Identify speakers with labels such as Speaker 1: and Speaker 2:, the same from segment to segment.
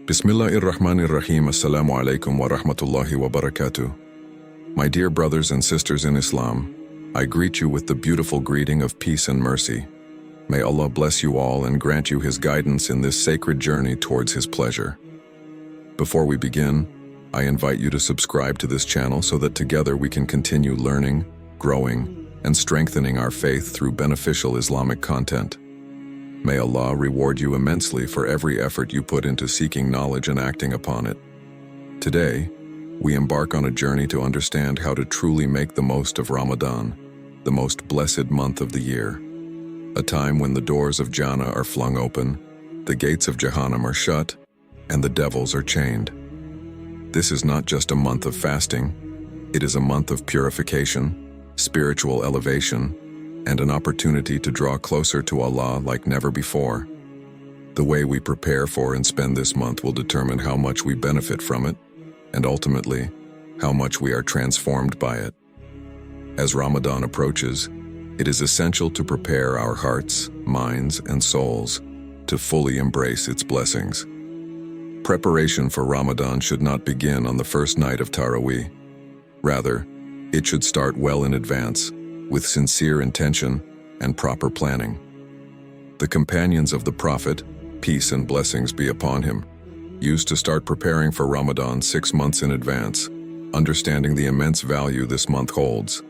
Speaker 1: Bismillahirrahmanirrahim. Assalamu Alaikum wa Rahmatullahi wa Barakatuh. My dear brothers and sisters in Islam, I greet you with the beautiful greeting of peace and mercy. May Allah bless you all and grant you His guidance in this sacred journey towards His pleasure. Before we begin, I invite you to subscribe to this channel so that together we can continue learning, growing, and strengthening our faith through beneficial Islamic content. May Allah reward you immensely for every effort you put into seeking knowledge and acting upon it. Today, we embark on a journey to understand how to truly make the most of Ramadan, the most blessed month of the year. A time when the doors of Jannah are flung open, the gates of Jahannam are shut, and the devils are chained. This is not just a month of fasting, it is a month of purification, spiritual elevation, and an opportunity to draw closer to Allah like never before. The way we prepare for and spend this month will determine how much we benefit from it, and ultimately, how much we are transformed by it. As Ramadan approaches, it is essential to prepare our hearts, minds, and souls to fully embrace its blessings. Preparation for Ramadan should not begin on the first night of Taraweeh. Rather, it should start well in advance, with sincere intention and proper planning. The companions of the Prophet, peace and blessings be upon him, used to start preparing for Ramadan 6 months in advance, understanding the immense value this month holds.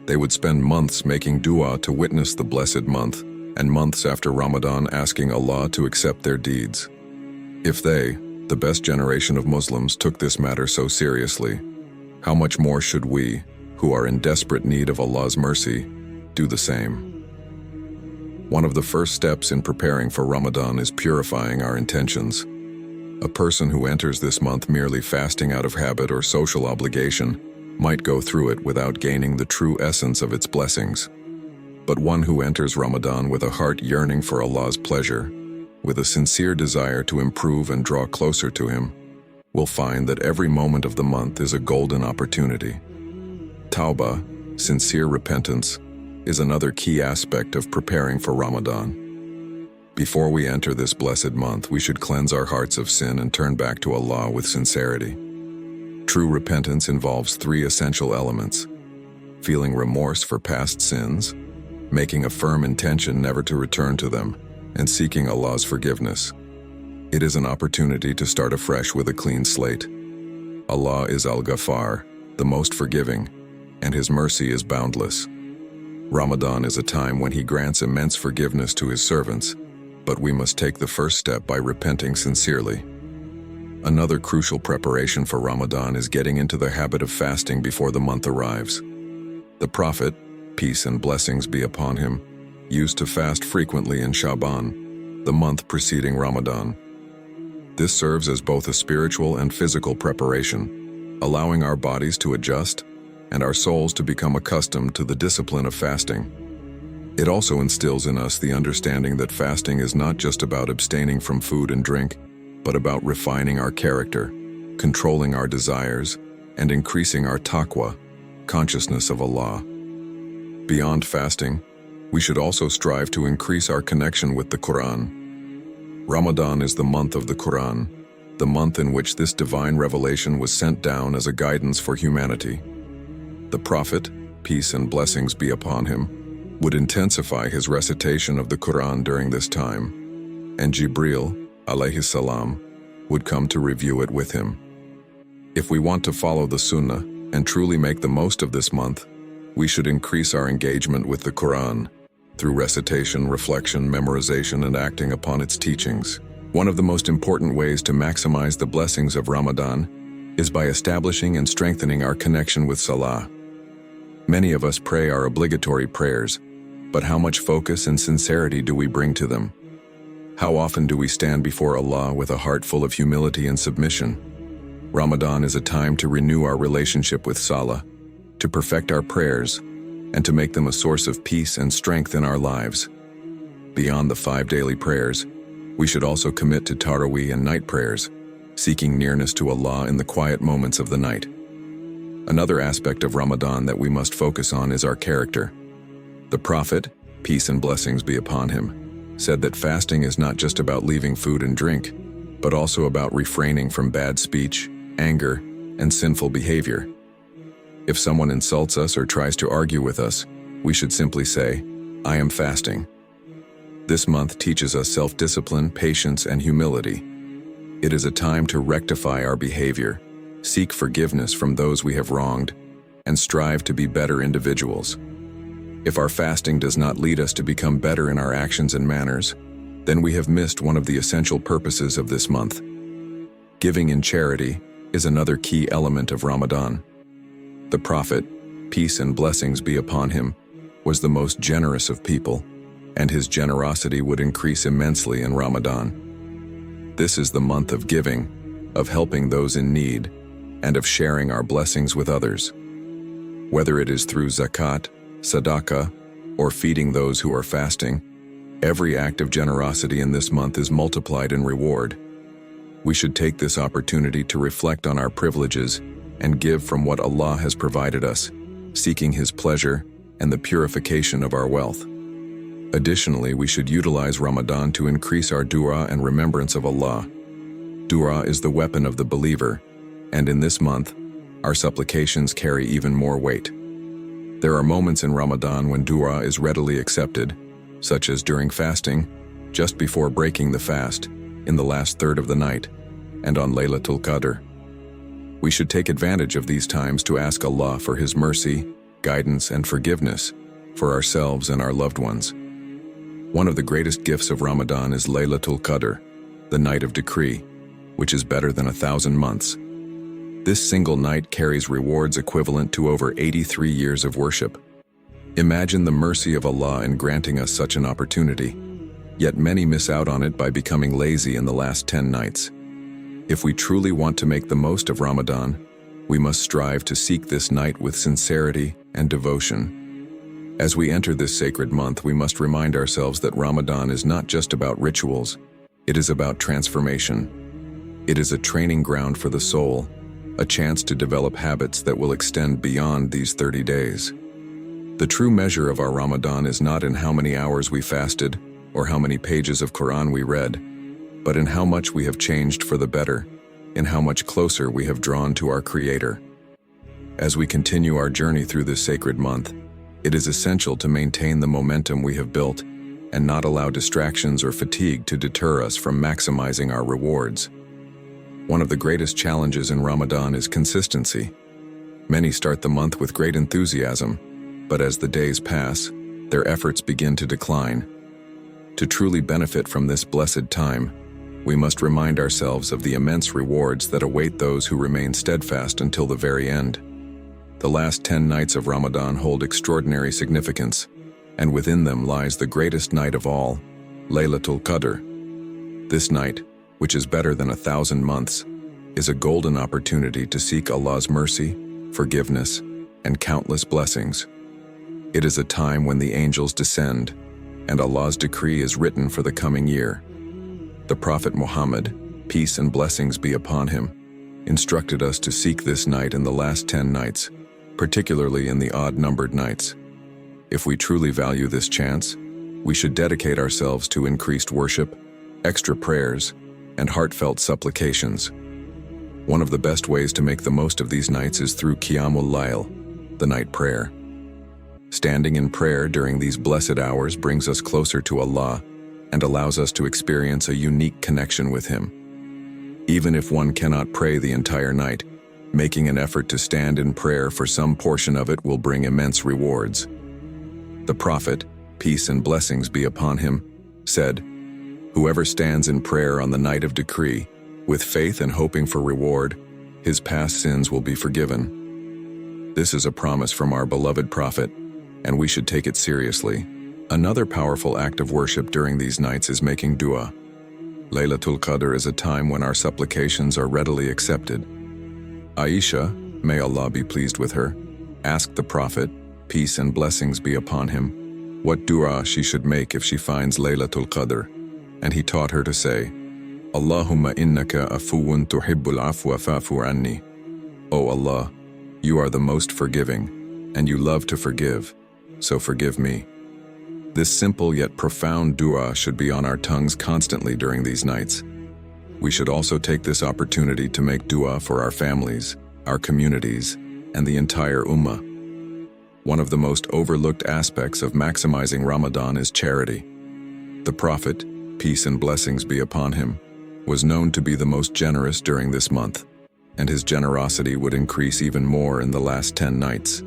Speaker 1: They would spend months making dua to witness the blessed month, and months after Ramadan asking Allah to accept their deeds. If they, the best generation of Muslims, took this matter so seriously, how much more should we, who are in desperate need of Allah's mercy, do the same? One of the first steps in preparing for Ramadan is purifying our intentions. A person who enters this month merely fasting out of habit or social obligation might go through it without gaining the true essence of its blessings. But one who enters Ramadan with a heart yearning for Allah's pleasure, with a sincere desire to improve and draw closer to Him, will find that every moment of the month is a golden opportunity. Tawbah, sincere repentance, is another key aspect of preparing for Ramadan. Before we enter this blessed month, we should cleanse our hearts of sin and turn back to Allah with sincerity. True repentance involves 3 essential elements: feeling remorse for past sins, making a firm intention never to return to them, and seeking Allah's forgiveness. It is an opportunity to start afresh with a clean slate. Allah is Al-Ghaffar, the most forgiving, and His mercy is boundless. Ramadan is a time when He grants immense forgiveness to His servants, but we must take the first step by repenting sincerely. Another crucial preparation for Ramadan is getting into the habit of fasting before the month arrives. The Prophet, peace and blessings be upon him, used to fast frequently in Shaban, the month preceding Ramadan. This serves as both a spiritual and physical preparation, allowing our bodies to adjust and our souls to become accustomed to the discipline of fasting. It also instills in us the understanding that fasting is not just about abstaining from food and drink, but about refining our character, controlling our desires, and increasing our taqwa, consciousness of Allah. Beyond fasting, we should also strive to increase our connection with the Quran. Ramadan is the month of the Quran, the month in which this divine revelation was sent down as a guidance for humanity. The Prophet, peace and blessings be upon him, would intensify his recitation of the Quran during this time, and Jibril, alayhi salam, would come to review it with him. If we want to follow the Sunnah and truly make the most of this month, we should increase our engagement with the Quran through recitation, reflection, memorization, and acting upon its teachings. One of the most important ways to maximize the blessings of Ramadan is by establishing and strengthening our connection with Salah. Many of us pray our obligatory prayers, but how much focus and sincerity do we bring to them? How often do we stand before Allah with a heart full of humility and submission? Ramadan is a time to renew our relationship with Salah, to perfect our prayers, and to make them a source of peace and strength in our lives. Beyond the 5 daily prayers, we should also commit to Taraweeh and night prayers, seeking nearness to Allah in the quiet moments of the night. Another aspect of Ramadan that we must focus on is our character. The Prophet, peace and blessings be upon him, said that fasting is not just about leaving food and drink, but also about refraining from bad speech, anger, and sinful behavior. If someone insults us or tries to argue with us, we should simply say, "I am fasting." This month teaches us self-discipline, patience, and humility. It is a time to rectify our behavior, seek forgiveness from those we have wronged, and strive to be better individuals. If our fasting does not lead us to become better in our actions and manners, then we have missed one of the essential purposes of this month. Giving in charity is another key element of Ramadan. The Prophet, peace and blessings be upon him, was the most generous of people, and his generosity would increase immensely in Ramadan. This is the month of giving, of helping those in need, and of sharing our blessings with others. Whether it is through zakat, sadaqah, or feeding those who are fasting, every act of generosity in this month is multiplied in reward. We should take this opportunity to reflect on our privileges and give from what Allah has provided us, seeking His pleasure and the purification of our wealth. Additionally, we should utilize Ramadan to increase our dua and remembrance of Allah. Dua is the weapon of the believer, and in this month, our supplications carry even more weight. There are moments in Ramadan when dua is readily accepted, such as during fasting, just before breaking the fast, in the last third of the night, and on Laylatul Qadr. We should take advantage of these times to ask Allah for His mercy, guidance, and forgiveness for ourselves and our loved ones. One of the greatest gifts of Ramadan is Laylatul Qadr, the night of decree, which is better than 1,000 months. This single night carries rewards equivalent to over 83 years of worship. Imagine the mercy of Allah in granting us such an opportunity, yet many miss out on it by becoming lazy in the last 10 nights. If we truly want to make the most of Ramadan, we must strive to seek this night with sincerity and devotion. As we enter this sacred month, we must remind ourselves that Ramadan is not just about rituals, it is about transformation. It is a training ground for the soul, a chance to develop habits that will extend beyond these 30 days. The true measure of our Ramadan is not in how many hours we fasted or how many pages of Quran we read, but in how much we have changed for the better, in how much closer we have drawn to our Creator. As we continue our journey through this sacred month, it is essential to maintain the momentum we have built and not allow distractions or fatigue to deter us from maximizing our rewards. One of the greatest challenges in Ramadan is consistency. Many start the month with great enthusiasm, but as the days pass, their efforts begin to decline. To truly benefit from this blessed time, we must remind ourselves of the immense rewards that await those who remain steadfast until the very end. The last 10 nights of Ramadan hold extraordinary significance, and within them lies the greatest night of all, Laylatul Qadr. This night, which is better than 1,000 months, is a golden opportunity to seek Allah's mercy, forgiveness, and countless blessings. It is a time when the angels descend, and Allah's decree is written for the coming year. The Prophet Muhammad, peace and blessings be upon him, instructed us to seek this night in the last 10 nights, particularly in the odd-numbered nights. If we truly value this chance, we should dedicate ourselves to increased worship, extra prayers, and heartfelt supplications. One of the best ways to make the most of these nights is through Qiyamul Layl, the night prayer. Standing in prayer during these blessed hours brings us closer to Allah and allows us to experience a unique connection with Him. Even if one cannot pray the entire night, making an effort to stand in prayer for some portion of it will bring immense rewards. The Prophet, peace and blessings be upon him, said, "Whoever stands in prayer on the night of decree, with faith and hoping for reward, his past sins will be forgiven." This is a promise from our beloved Prophet, and we should take it seriously. Another powerful act of worship during these nights is making dua. Laylatul Qadr is a time when our supplications are readily accepted. Aisha, may Allah be pleased with her, asked the Prophet, peace and blessings be upon him, what dua she should make if she finds Laylatul Qadr, and he taught her to say, Allahumma innaka afuwun tuhibbul afwa fa'fu anni. O Allah, you are the most forgiving, and you love to forgive, so forgive me. This simple yet profound dua should be on our tongues constantly during these nights. We should also take this opportunity to make dua for our families, our communities, and the entire ummah. One of the most overlooked aspects of maximizing Ramadan is charity. The Prophet, peace and blessings be upon him, was known to be the most generous during this month, and his generosity would increase even more in the last 10 nights.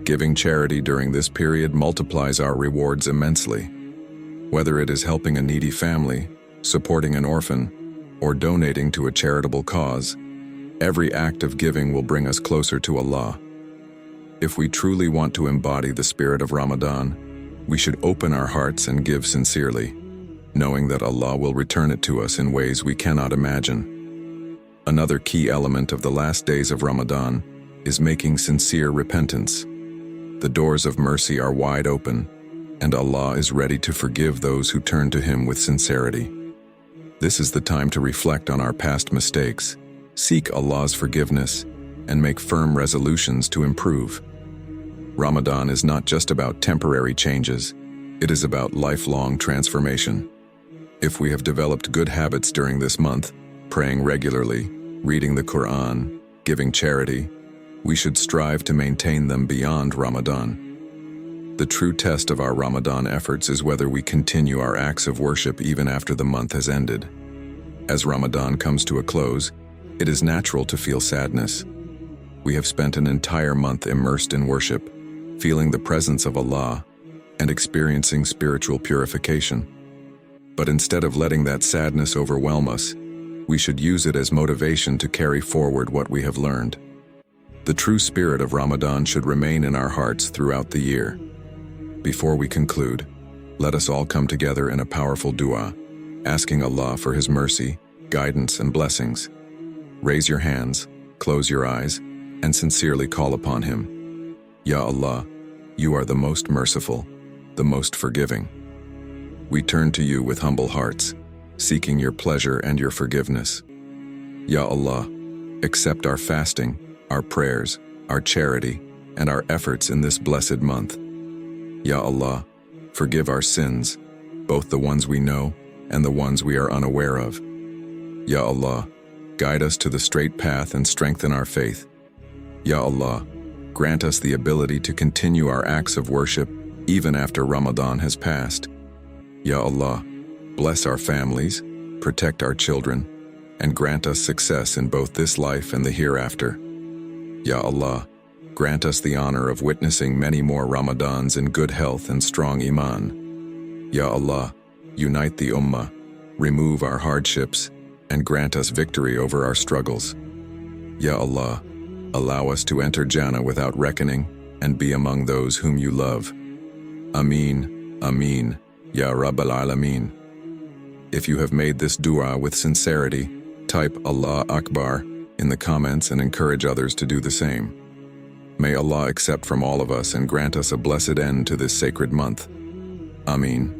Speaker 1: Giving charity during this period multiplies our rewards immensely. Whether it is helping a needy family, supporting an orphan, or donating to a charitable cause, every act of giving will bring us closer to Allah. If we truly want to embody the spirit of Ramadan, we should open our hearts and give sincerely, knowing that Allah will return it to us in ways we cannot imagine. Another key element of the last days of Ramadan is making sincere repentance. The doors of mercy are wide open, and Allah is ready to forgive those who turn to Him with sincerity. This is the time to reflect on our past mistakes, seek Allah's forgiveness, and make firm resolutions to improve. Ramadan is not just about temporary changes, it is about lifelong transformation. If we have developed good habits during this month, praying regularly, reading the Quran, giving charity, we should strive to maintain them beyond Ramadan. The true test of our Ramadan efforts is whether we continue our acts of worship even after the month has ended. As Ramadan comes to a close, it is natural to feel sadness. We have spent an entire month immersed in worship, feeling the presence of Allah, and experiencing spiritual purification. But instead of letting that sadness overwhelm us, we should use it as motivation to carry forward what we have learned. The true spirit of Ramadan should remain in our hearts throughout the year. Before we conclude, let us all come together in a powerful dua, asking Allah for His mercy, guidance, and blessings. Raise your hands, close your eyes, and sincerely call upon Him. Ya Allah, You are the most merciful, the most forgiving. We turn to You with humble hearts, seeking Your pleasure and Your forgiveness. Ya Allah, accept our fasting, our prayers, our charity, and our efforts in this blessed month. Ya Allah, forgive our sins, both the ones we know and the ones we are unaware of. Ya Allah, guide us to the straight path and strengthen our faith. Ya Allah, grant us the ability to continue our acts of worship even after Ramadan has passed. Ya Allah, bless our families, protect our children, and grant us success in both this life and the hereafter. Ya Allah, grant us the honor of witnessing many more Ramadans in good health and strong iman. Ya Allah, unite the ummah, remove our hardships, and grant us victory over our struggles. Ya Allah, allow us to enter Jannah without reckoning and be among those whom You love. Ameen, Ameen, Ya Rabbal Alameen. If you have made this dua with sincerity, type Allah Akbar in the comments and encourage others to do the same. May Allah accept from all of us and grant us a blessed end to this sacred month. Ameen.